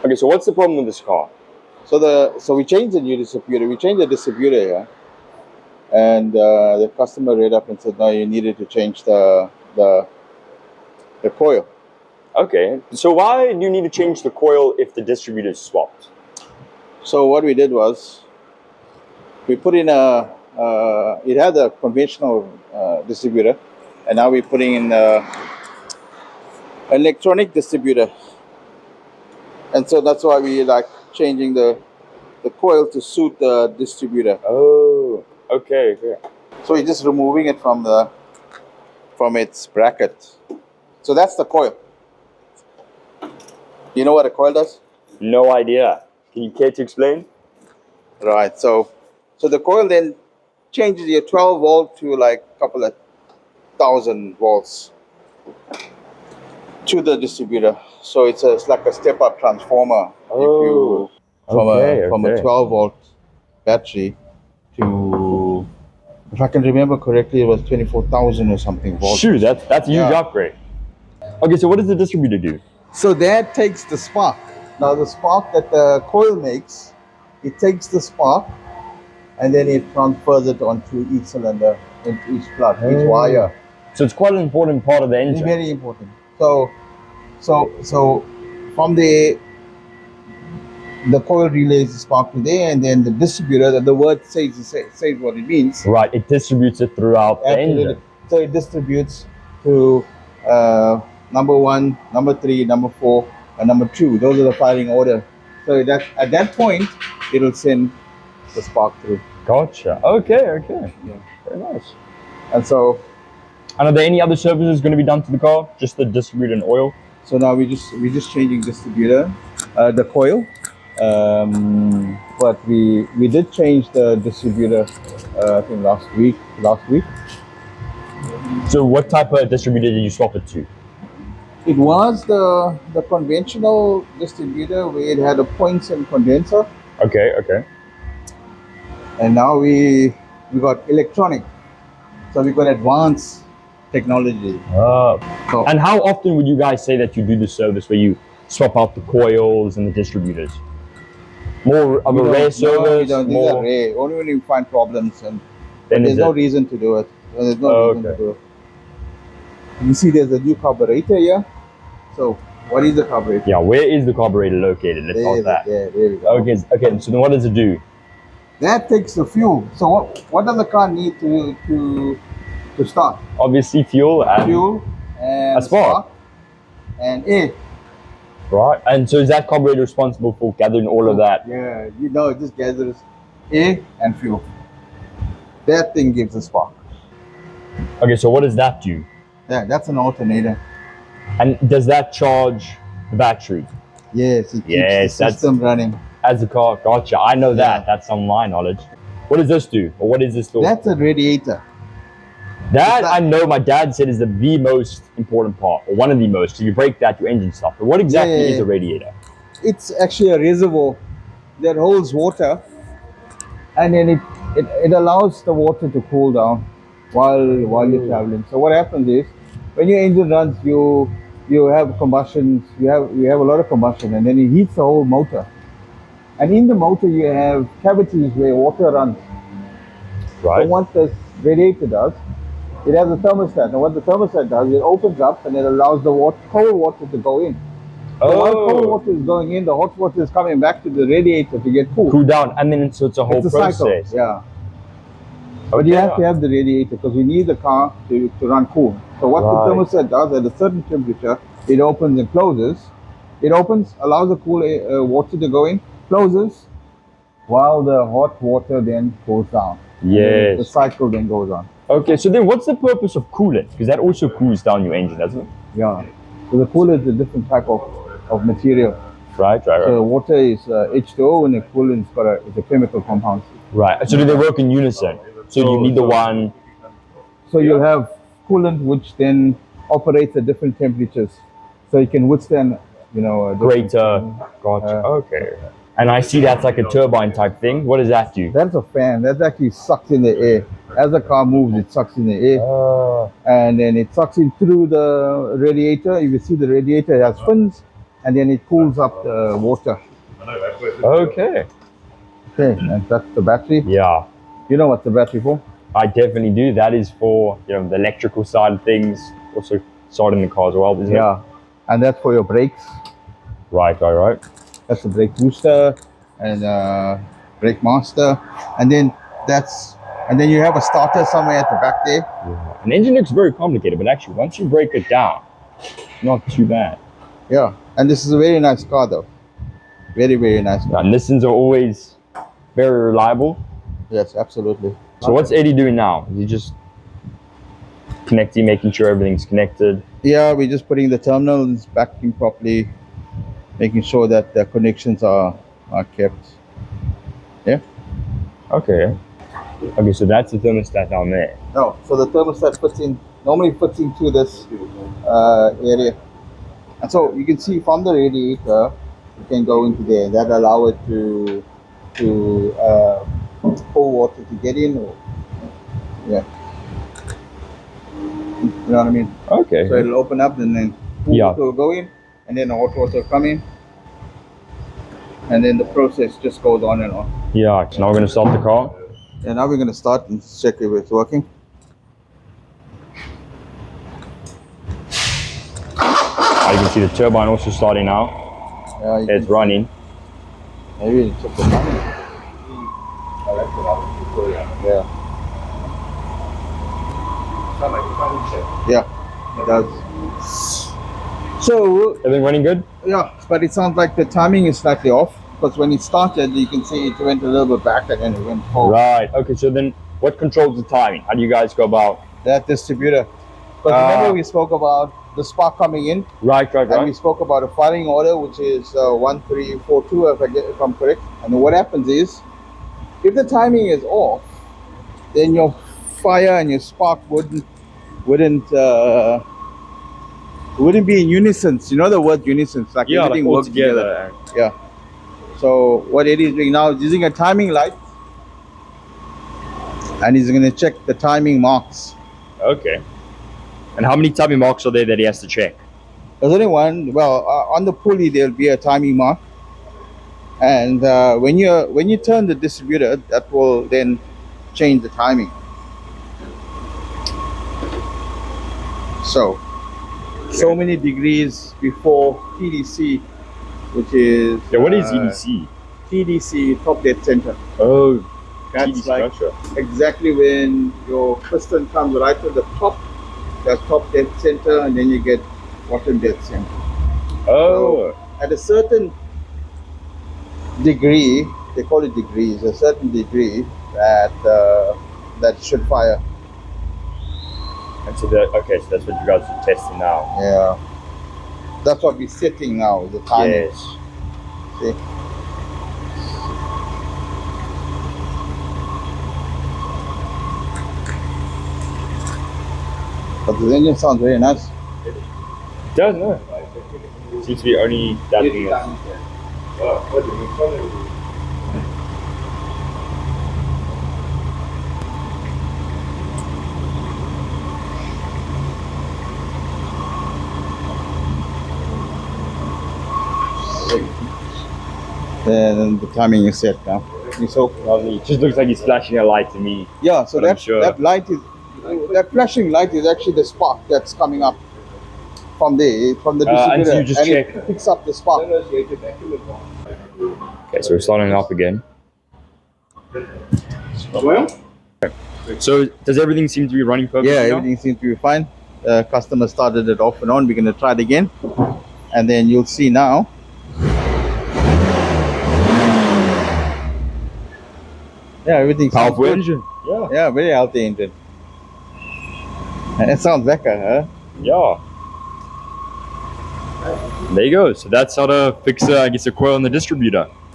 Okay, so what's the problem with this car? So we changed the new distributor. We changed the distributor here, and the customer read up and said, no, you needed to change the coil. Okay, so why do you need to change the coil if the distributor is swapped? So what we did was we put in it had a conventional distributor, and now we're putting in electronic distributor, and so that's why we like changing the coil to suit the distributor. Oh, okay. So we're just removing it from its bracket. So that's the coil. You know what a coil does? No idea. Can you care to explain? Right. So the coil then changes your 12 volt to like a couple of 1,000 volts to the distributor. So it's like a step up transformer. Oh, From a 12 volt battery to, if I can remember correctly, it was 24,000 or something volts. Shoot, that's a huge upgrade. Okay, so what does the distributor do? So that takes the spark. Now the spark that the coil makes, it takes the spark and then it transfers it onto each cylinder, into each plug, each wire. So it's quite an important part of the engine. It's very important. So from the coil relays the spark to there, and then the distributor, the word says what it means. Right, it distributes it throughout the engine. So it distributes to number 1, number 3, number 4, and number 2. Those are the firing order. So that at that point, it'll send the spark through. Gotcha. Okay. Yeah. Very nice. And so, and are there any other services going to be done to the car? Just the distributor and oil? So now we're just changing distributor, the coil. But we did change the distributor, I think last week. So what type of distributor did you swap it to? It was the conventional distributor where it had a points and condenser. Okay. And now we got electronic. So we got advanced technology. And how often would you guys say that you do the service where you swap out the coils and the distributors? More of a rare service? No, these are rare. Only when you find problems, and there's no reason to do it. There's no reason to do it. You see there's a new carburetor here. So what is the carburetor? Yeah, where is the carburetor located? Let's start that. Yeah, there we go. Okay, so then what does it do? That takes the fuel. So what does the car need to start? Obviously fuel and and a spark and air. Right, and so is that carburetor responsible for gathering all of that? Yeah, it just gathers air and fuel. That thing gives a spark. Okay, so what does that do? Yeah, that's an alternator. And does that charge the battery? Yes, it keeps the system running. As the car, gotcha. I know that. That's some of my knowledge. What does this do? Or what is this for? That's a radiator. That I know my dad said is the most important part, or one of the most. If you break that, your engine stops. But what exactly is a radiator? It's actually a reservoir that holds water, and then it allows the water to cool down while you're traveling. So what happens is, when your engine runs, you have combustions. You have a lot of combustion, and then it heats the whole motor. And in the motor, you have cavities where water runs. Right. So what this radiator does, it has a thermostat. And what the thermostat does, it opens up and it allows the cold water to go in. So while cold water is going in, the hot water is coming back to the radiator to get cool. Cool down, and then so it's a whole process. Cycle, yeah. But you have to have the radiator because we need the car to run cool. So what the thermostat does, at a certain temperature, it opens and closes. It opens, allows the cool water to go in, closes, while the hot water then cools down. Yes. The cycle then goes on. Okay, so then what's the purpose of coolant? Because that also cools down your engine, doesn't it? Yeah. So the coolant is a different type of material. Right. So water is H2O, and the coolant is a chemical compound. Right. So do they work in unison? So you need the one. So you have coolant which then operates at different temperatures, so you can withstand, greater. Gotcha. Okay. And I see that's like a turbine type thing. What does that do? That's a fan. That actually sucks in the air. As the car moves, it sucks in the air. And then it sucks in through the radiator. You will see the radiator has fins, and then it cools up the water. Okay. Okay, and that's the battery. Yeah, You know what the battery for? I definitely do. That is for, you know, the electrical side of things. Also starting the car as well, isn't it? Yeah, and that's for your brakes. Right. That's the brake booster and brake master, and then you have a starter somewhere at the back there. Yeah. An engine looks very complicated, but actually, once you break it down, not too bad. Yeah, and this is a very nice car though. Very, very nice car. Yeah, Nissans are always very reliable. Yes, absolutely. So what's Eddie doing now? Is he just connecting, making sure everything's connected? Yeah, we're just putting the terminals back in properly, making sure that the connections are kept. Yeah. Okay. Okay, so that's the thermostat down there. No, so the thermostat normally fits into this area, and so you can see from the radiator, you can go into there. That allow it to pour water to get in, or yeah, you know what I mean. Okay. So it'll open up, and then cool Yeah. water will go in, and then the hot water will come in, and then the process just goes on and on. Yeah, so now we're going to start the car. And now we're going to start and check if it's working. You can see the turbine also starting now. Yeah, you It's can- running. Maybe it's just the timing. Yeah. Yeah, it does. So, Everything running good? yeah, but it sounds like the timing is slightly off, because when it started, you can see it went a little bit back and then it went forward. Right. Okay, so then what controls the timing? How do you guys go about? That distributor. Because remember we spoke about the spark coming in, Right. and we spoke about a firing order, which is 1342, if I'm correct. And what happens is, if the timing is off, then your fire and your spark wouldn't be in unison. You know the word unison, like Yeah, everything like all works together. Yeah. So what Eddie is doing now is using a timing light, and he's going to check the timing marks. Okay. And how many timing marks are there that he has to check? There's only one. Well, on the pulley there'll be a timing mark, and when you turn the distributor, that will then change the timing. So many degrees before TDC, which is Yeah, what is EDC? TDC, top dead center. Oh, That's TDC, like gotcha. exactly when your piston comes right to the top. That's top dead center, and then you get bottom dead center. Oh, At a certain degree, they call it degrees, a certain degree that should fire. and so okay, so that's what you guys are testing now. Yeah. That's what we're setting now, the timing. Yes. See? But the engine sounds very nice. Doesn't it? Seems to be only that thing. And the timing is set now. You saw? Lovely. It just looks like he's flashing a light to me. Yeah, so But I'm sure. that flashing light is actually the spark that's coming up from the and distributor, so you just check. it picks up the spark. Okay, so we're starting up again. So does everything seem to be running perfectly Yeah, now? everything seems to be fine. Customer started it off and on. We're going to try it again, and then you'll see now. Yeah, everything sounds Powerful good. engine. Yeah. Yeah, very healthy engine. And it sounds lekker, huh? Yeah. There you go. So that's how to fix, I guess, a coil in the distributor.